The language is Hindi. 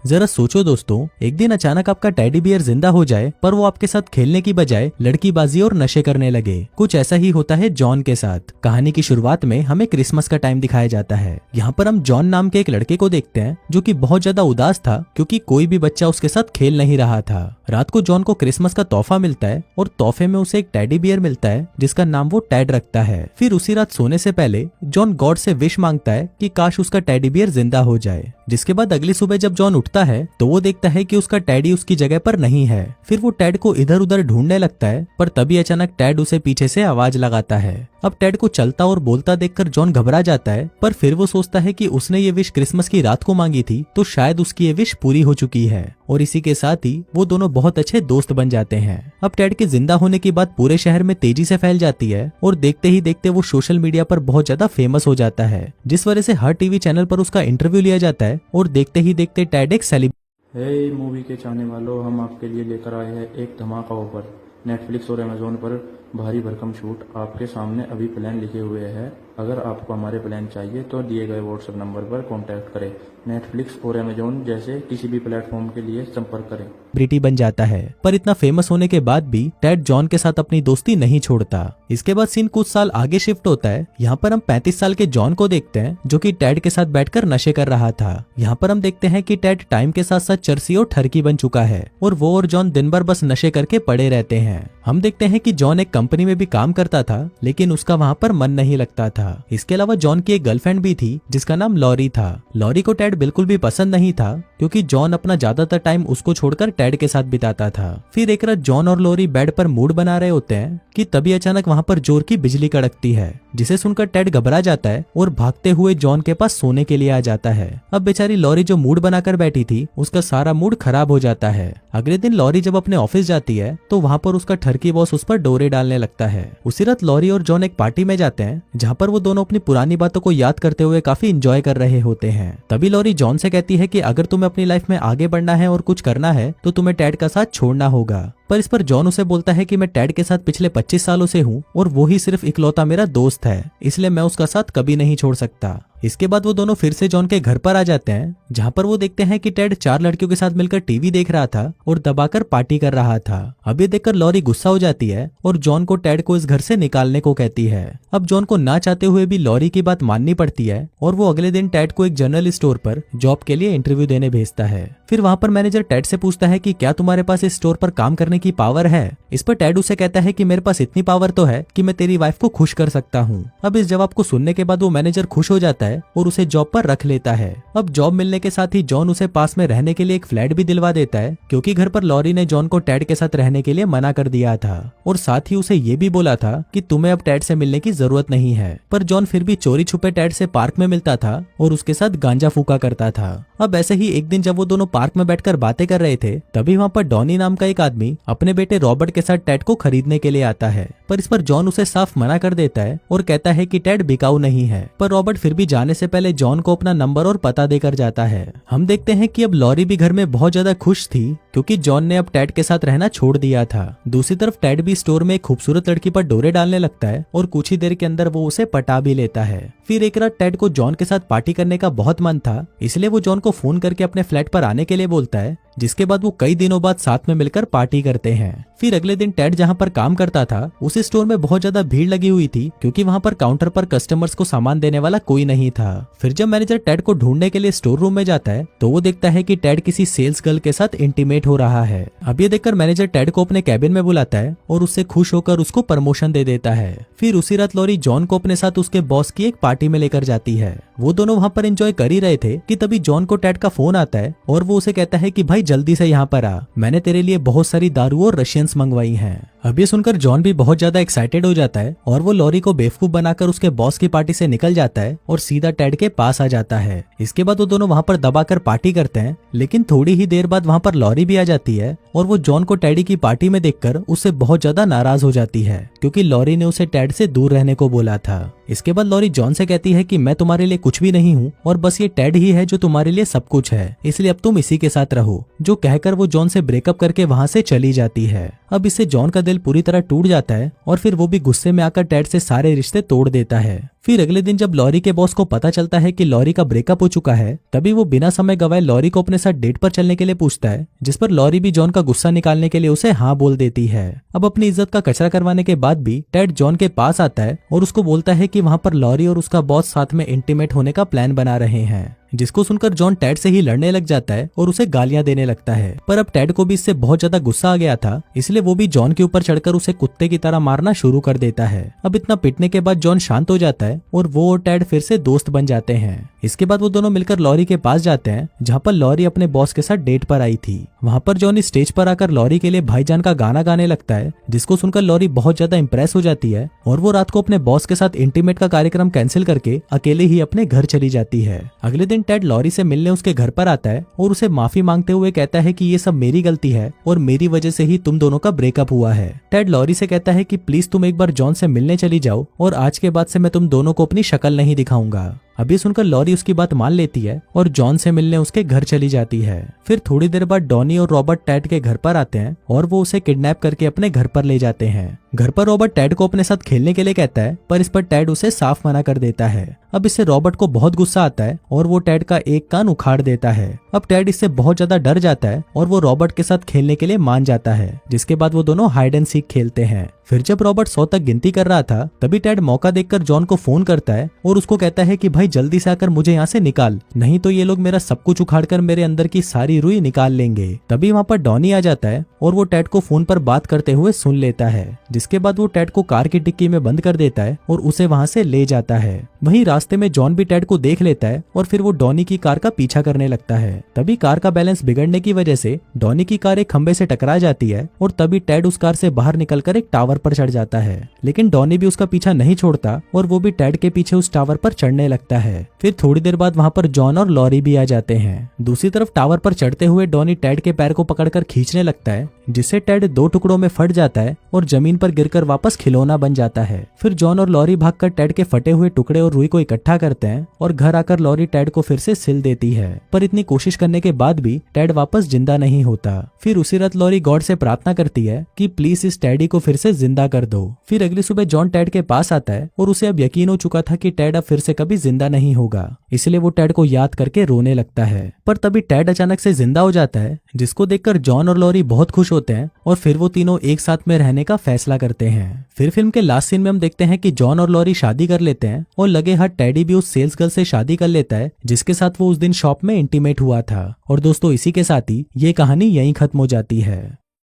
जरा सोचो दोस्तों, एक दिन अचानक आपका टेडी बियर जिंदा हो जाए पर वो आपके साथ खेलने की बजाय लड़कीबाजी और नशे करने लगे। कुछ ऐसा ही होता है जॉन के साथ। कहानी की शुरुआत में हमें क्रिसमस का टाइम दिखाया जाता है। यहाँ पर हम जॉन नाम के एक लड़के को देखते हैं जो कि बहुत ज्यादा उदास था क्योंकि कोई भी बच्चा उसके साथ खेल नहीं रहा था। रात को जॉन को क्रिसमस का तोहफा मिलता है और तोहफे में उसे एक टेडी बियर मिलता है जिसका नाम वो टेड रखता है। फिर उसी रात सोने से पहले जॉन गॉड से विश मांगता है कि काश उसका टेडी बियर जिंदा हो जाए। जिसके बाद अगली सुबह जब जॉन उठता है तो वो देखता है कि उसका टेडी उसकी जगह पर नहीं है। फिर वो टेड को इधर उधर ढूंढने लगता है पर तभी अचानक टेड उसे पीछे से आवाज लगाता है। अब टेड को चलता और बोलता देखकर जॉन घबरा जाता है पर फिर वो सोचता है कि उसने ये विश क्रिसमस की रात को मांगी थी तो शायद उसकी ये विश पूरी हो चुकी है और इसी के साथ ही वो दोनों बहुत अच्छे दोस्त बन जाते हैं। अब टेड के जिंदा होने की बात पूरे शहर में तेजी से फैल जाती है और देखते ही देखते वो सोशल मीडिया पर बहुत ज्यादा फेमस हो जाता है, जिस वजह से हर टीवी चैनल पर उसका इंटरव्यू लिया जाता है और देखते ही देखते टेड एक हे मूवी के चाहने वालों, हम आपके लिए लेकर आए हैं एक धमाका ऑफर। नेटफ्लिक्स और अमेजोन पर भारी भरकम छूट आपके सामने अभी प्लान लिखे हुए हैं। अगर आपको हमारे प्लान चाहिए तो दिए गए व्हाट्सएप नंबर पर कांटेक्ट करें। नेटफ्लिक्स और अमेजोन जैसे किसी भी प्लेटफॉर्म के लिए संपर्क करें। सेलिब्रिटी बन जाता है पर इतना फेमस होने के बाद भी टेड जॉन के साथ अपनी दोस्ती नहीं छोड़ता। इसके बाद सीन कुछ साल आगे शिफ्ट होता है। यहाँ पर हम 35 साल के जॉन को देखते हैं जो कि टेड के साथ बैठकर नशे कर रहा था। यहाँ पर हम देखते हैं कि टेड टाइम के साथ साथ चर्सी और ठरकी बन चुका है और वो और जॉन दिन भर बस नशे करके पड़े रहते हैं। हम देखते हैं कि जॉन एक कंपनी में भी काम करता था लेकिन उसका वहाँ पर मन नहीं लगता था। इसके अलावा जॉन की एक गर्लफ्रेंड भी थी जिसका नाम लॉरी था। लॉरी को टेड बिल्कुल भी पसंद नहीं था क्योंकि जॉन अपना ज्यादातर टाइम उसको छोड़कर टेड के साथ बिताता था। फिर एक रात जॉन और लॉरी बेड पर मूड बना रहे होते हैं कि तभी अचानक वहाँ पर जोर की बिजली कड़कती है, जिसे सुनकर टेड घबरा जाता है और भागते हुए जॉन के पास सोने के लिए आ जाता है। अब बेचारी लॉरी जो मूड बनाकर बैठी थी उसका सारा मूड खराब हो जाता है। अगले दिन लॉरी जब अपने ऑफिस जाती है तो वहाँ पर उसका ठरकी बॉस उस पर डोरे डालने लगता है। उसी रात लॉरी और जॉन एक पार्टी में जाते हैं जहाँ पर वो दोनों अपनी पुरानी बातों को याद करते हुए काफी इंजॉय कर रहे होते हैं। तभी लॉरी जॉन से कहती है कि अगर तुम्हें अपनी लाइफ में आगे बढ़ना है और कुछ करना है तो तुम्हें टेड का साथ छोड़ना होगा। पर इस पर जॉन उसे बोलता है कि मैं टेड के साथ पिछले 25 सालों से हूँ और वो ही सिर्फ इकलौता मेरा दोस्त है, इसलिए मैं उसका साथ कभी नहीं छोड़ सकता। इसके बाद वो दोनों फिर से जॉन के घर पर आ जाते हैं जहाँ पर वो देखते हैं कि टेड 4 लड़कियों के साथ मिलकर टीवी देख रहा था और दबाकर पार्टी कर रहा था। अब ये देखकर लॉरी गुस्सा हो जाती है और जॉन को टेड को इस घर से निकालने को कहती है। अब जॉन को ना चाहते हुए भी लॉरी की बात माननी पड़ती है और वो अगले दिन टेड को एक जनरल स्टोर पर जॉब के लिए इंटरव्यू देने भेजता है। फिर वहाँ पर मैनेजर टेड से पूछता है कि क्या तुम्हारे पास इस स्टोर पर काम करने की पावर है। इस पर टेड उसे कहता है कि मेरे पास इतनी पावर तो है कि मैं तेरी वाइफ को खुश कर सकता हूँ। अब इस जवाब को सुनने के बाद वो मैनेजर खुश हो जाता है और उसे जॉब पर रख लेता है। अब जॉब मिलने के साथ ही जॉन उसे पास में रहने के लिए एक फ्लैट भी दिलवा देता है क्योंकि घर पर लॉरी ने जॉन को टेड के साथ रहने के लिए मना कर दिया था और साथ ही उसे ये भी बोला था कि तुम्हें अब टेड से मिलने की जरूरत नहीं है। पर जॉन फिर भी चोरी छुपे टेड से पार्क में मिलता था और उसके साथ गांजा फूका करता था। अब ऐसे ही एक दिन जब वो दोनों पार्क में बैठकर बातें कर रहे थे तभी वहाँ पर डॉनी नाम का एक आदमी अपने बेटे रॉबर्ट के साथ टेड को खरीदने के लिए आता है। पर इस पर जॉन उसे साफ मना कर देता है और कहता है कि टेड बिकाऊ नहीं है। पर रॉबर्ट फिर भी जाने से पहले जॉन को अपना नंबर और पता देकर जाता है। हम देखते हैं कि अब लॉरी भी घर में बहुत ज्यादा खुश थी क्योंकि जॉन ने अब टेड के साथ रहना छोड़ दिया था। दूसरी तरफ टेड भी स्टोर में एक खूबसूरत लड़की पर डोरे डालने लगता है और कुछ ही देर के अंदर वो उसे पटा भी लेता है। फिर एक रात टेड को जॉन के साथ पार्टी करने का बहुत मन था, इसलिए वो जॉन को फोन करके अपने फ्लैट पर आने के लिए बोलता है, जिसके बाद वो कई दिनों बाद साथ में मिलकर पार्टी करते हैं। फिर अगले दिन टेड जहाँ पर काम करता था उस स्टोर में बहुत ज्यादा भीड़ लगी हुई थी क्योंकि वहाँ पर काउंटर पर कस्टमर्स को सामान देने वाला कोई नहीं था। फिर जब मैनेजर टेड को ढूंढने के लिए स्टोर रूम में जाता है तो वो देखता है कि टेड किसी सेल्स गर्ल के साथ इंटीमेट हो रहा है। अब ये देखकर मैनेजर टेड को अपने कैबिन में बुलाता है और उससे खुश होकर उसको प्रमोशन दे देता है। फिर उसी रात लॉरी जॉन को अपने साथ उसके बॉस की एक पार्टी में लेकर जाती है। वो दोनों वहाँ पर एंजॉय कर ही रहे थे कि तभी जॉन को टेड का फोन आता है और वो उसे कहता है कि भाई जल्दी से यहाँ पर आ, मैंने तेरे लिए बहुत सारी दारू और रशियंस मंगवाई हैं। अब ये सुनकर जॉन भी बहुत ज्यादा एक्साइटेड हो जाता है और वो लॉरी को बेवकूफ बनाकर उसके बॉस की पार्टी से निकल जाता है और सीधा टेड के पास आ जाता है। इसके बाद वो दोनों वहाँ पर दबाकर पार्टी करते हैं, लेकिन थोड़ी ही देर बाद वहाँ पर लॉरी भी आ जाती है और वो जॉन को टेडी की पार्टी में देखकर उससे बहुत ज्यादा नाराज हो जाती है क्योंकि लॉरी ने उसे टेड से दूर रहने को बोला था। इसके बाद लॉरी जॉन से कहती है कि मैं तुम्हारे लिए कुछ भी नहीं हूँ और बस ये टेड ही है जो तुम्हारे लिए सब कुछ है, इसलिए अब तुम इसी के साथ रहो। जो कहकर वो जॉन से ब्रेकअप करके वहाँ से चली जाती है। अब इससे जॉन का दिल पूरी तरह टूट जाता है और फिर वो भी गुस्से में आकर टेड से सारे रिश्ते तोड़ देता है। फिर अगले दिन जब लॉरी के बॉस को पता चलता है कि लॉरी का ब्रेकअप हो चुका है, तभी वो बिना समय गवाए लॉरी को अपने साथ डेट पर चलने के लिए पूछता है, जिस पर लॉरी भी जॉन का गुस्सा निकालने के लिए उसे हाँ बोल देती है। अब अपनी इज्जत का कचरा करवाने के बाद भी टेड जॉन के पास आता है और उसको बोलता है कि वहाँ पर लॉरी और उसका बॉस साथ में इंटीमेट होने का प्लान बना रहे हैं, जिसको सुनकर जॉन टेड से ही लड़ने लग जाता है और उसे गालियां देने लगता है। पर अब टेड को भी इससे बहुत ज्यादा गुस्सा आ गया था, इसलिए वो भी जॉन के ऊपर चढ़कर उसे कुत्ते की तरह मारना शुरू कर देता है। अब इतना पिटने के बाद जॉन शांत हो जाता है और वो और टेड फिर से दोस्त बन जाते हैं। इसके बाद वो दोनों मिलकर लॉरी के पास जाते हैं, जहाँ पर लॉरी अपने बॉस के साथ डेट पर आई थी। वहाँ पर जॉन स्टेज पर आकर लॉरी के लिए भाईजान का गाना गाने लगता है, जिसको सुनकर लॉरी बहुत ज्यादा इंप्रेस हो जाती है और वो रात को अपने बॉस के साथ इंटीमेट का कार्यक्रम कैंसिल करके अकेले ही अपने घर चली जाती है। अगले दिन टेड लॉरी से मिलने उसके घर पर आता है और उसे माफी मांगते हुए कहता है कि ये सब मेरी गलती है और मेरी वजह से ही तुम दोनों का ब्रेकअप हुआ है। टेड लॉरी से कहता है कि प्लीज तुम एक बार जॉन से मिलने चली जाओ और आज के बाद से मैं तुम दोनों को अपनी शक्ल नहीं दिखाऊंगा। अभी सुनकर लॉरी उसकी बात मान लेती है और जॉन से मिलने उसके घर चली जाती है। फिर थोड़ी देर बाद डॉनी और रॉबर्ट टेड के घर पर आते हैं और वो उसे किडनैप करके अपने घर पर ले जाते हैं। घर पर रॉबर्ट टेड को अपने साथ खेलने के लिए कहता है, पर इस पर टेड उसे साफ मना कर देता है। अब इससे रॉबर्ट को बहुत गुस्सा आता है और वो टेड का एक कान उखाड़ देता है। अब टेड इससे बहुत ज्यादा डर जाता है और वो रॉबर्ट के साथ खेलने के लिए मान जाता है, जिसके बाद वो दोनों हाइड एंड सीक खेलते हैं। फिर जब रॉबर्ट 100 तक गिनती कर रहा था, तभी टेड मौका देखकर जॉन को फोन करता है और उसको कहता है कि भाई जल्दी से आकर मुझे यहाँ से निकाल, नहीं तो ये लोग मेरा सब कुछ उखाड़कर मेरे अंदर की सारी रुई निकाल लेंगे। तभी वहाँ पर डॉनी आ जाता है और वो टेड को फोन पर बात करते हुए सुन लेता है, जिसके बाद वो टेड को कार की डिक्की में बंद कर देता है और उसे वहाँ से ले जाता है। वहीं रास्ते में जॉन भी टेड को देख लेता है और फिर वो डॉनी की कार का पीछा करने लगता है। तभी कार का बैलेंस बिगड़ने की वजह से डॉनी की कार एक खंबे से टकरा जाती है और तभी टेड उस कार से बाहर निकलकर एक टावर पर चढ़ जाता है, लेकिन डॉनी भी उसका पीछा नहीं छोड़ता और वो भी टेड के पीछे उस टावर पर चढ़ने लगता है। फिर थोड़ी देर बाद वहाँ पर जॉन और लॉरी भी आ जाते हैं। दूसरी तरफ टावर पर चढ़ते हुए डॉनी टेड के पैर को पकड़कर खींचने लगता है, जिससे टेड 2 टुकड़ों में फट जाता है और जमीन पर गिरकर वापस खिलौना बन जाता है। फिर जॉन और लॉरी भागकर टेड के फटे हुए टुकड़े और रुई को इकट्ठा करते हैं और घर आकर लॉरी टेड को फिर से सिल देती है, पर इतनी कोशिश करने के बाद भी टेड वापस जिंदा नहीं होता। फिर उसी रात लॉरी गॉड से प्रार्थना करती है कि प्लीज इस टेडी को फिर से जिंदा कर दो। फिर अगली सुबह जॉन टेड के पास आता है और उसे अब यकीन हो चुका था कि टेड अब फिर से कभी जिंदा नहीं होगा, इसलिए वो टेड को याद करके रोने लगता है। पर तभी टेड अचानक से जिंदा हो जाता है, जिसको देखकर जॉन और लॉरी बहुत खुश होते हैं और फिर वो तीनों एक साथ में रहने का फैसला करते हैं। फिर फिल्म के लास्ट सीन में हम देखते हैं कि जॉन और लॉरी शादी कर लेते हैं और लगे हाथ टेडी भी उस सेल्स गर्ल से शादी कर लेता है जिसके साथ वो उस दिन शॉप में इंटीमेट हुआ था। और दोस्तों इसी के साथ ही ये कहानी यहीं खत्म हो जाती है।